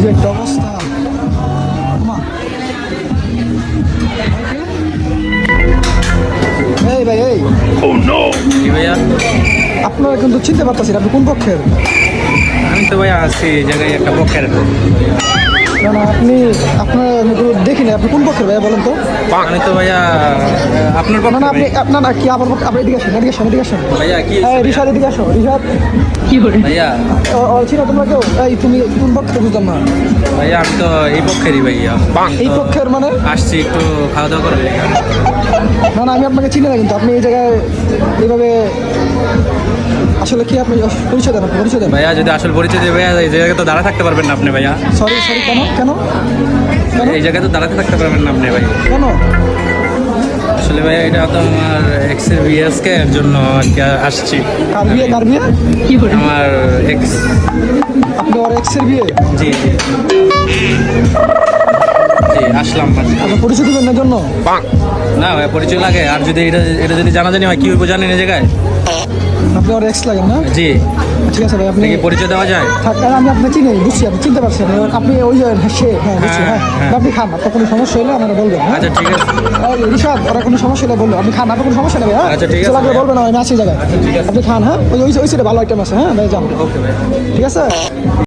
যে একটা অবস্থা। মা। এই ভাই এই কি ভাইয়া? আপনারা কিন্তু চিনতে পারতেছেন আপনি কোন পক্ষের? আমি তো ভাইয়া আছি এই জায়গায় একটা পক্ষের। না না আপনি আপনার দেখিনি আপনি কোন পক্ষের ভাইয়া বলেন তো? আমি তো ভাইয়া আপনার না না আপনি পক্ষে। আপনার না কি আমার আপনি এদিকে আসেন এদিকে আসেন এদিকে আসেন। ভাইয়া কি এই রিশাদ এদিকে আসো রিশাদ। ভাইয়া? ছিল তোমরা কেউ? এই তুমি কোন পক্ষে বুঝতাম না। ভাইয়া আমি তো এই পক্ষেরই ভাইয়া। এই পক্ষের মানে? আসছি একটু খাওয়া দাওয়া করার লেগে। না না আমি আপনাকে চিনি না কিন্তু আপনি এই জায়গায় এইভাবে আসলে কি আপনি পরিচয় দেন আপনি পরিচয় দেন? ভাইয়া যদি আসল পরিচয় দিয়ে ভাইয়া এই জায়গায় তো দাঁড়া থাকতে পারবেন না আপনি ভাইয়া। সরি সরি কেন কেন কেন এই জায়গায় তো দাঁড়াতে থাকতে পারবেন না আপনি ভাই। কেন? আসলে ভাইয়া এটা তো আমার এক্সের বিএসকে এর জন্য আর কি আসছি। কার বিয়ে কার বিয়ে? আমার এক্স। আপনি ওর এক্সের বিয়ে? জি জি জি আসলাম। আপনি পরিচয় দেবেন না জন্য? না ভাই পরিচয় লাগে, আর যদি এটা এটা যদি জানাজানি হয় কি হইব জানেন এই জায়গায়? আপনি ওর এক্স লাগেন না? জি। ঠিক আছে ভাই আপনি কি পরিচয় দেওয়া যায়? থাক আমি আপনাকে চিনি বুঝছি আপনি চিনতে পারছেন আপনি ওই যে সে হ্যাঁ বুঝছি হ্যাঁ হ্যাঁ। আপনি খান আপনার কোনো সমস্যা হলে আমার বলবেন হ্যাঁ? আচ্ছা ঠিক আছে। এই রিশাদ ওরা কোনো সমস্যা হলে বলবেন আপনি খান আপনার কোনো সমস্যা নেই হ্যাঁ? আচ্ছা, ঠিক আছে কিছু লাগলে ভাইয়া। বলবেন আমি আছি এই জায়গায়। ঠিক আছে। আপনি খান হ্যাঁ ওই ওই সাইডে ভালো আইটেম আছে হ্যাঁ ভাই যান ওকে ভাই। ঠিক আছে।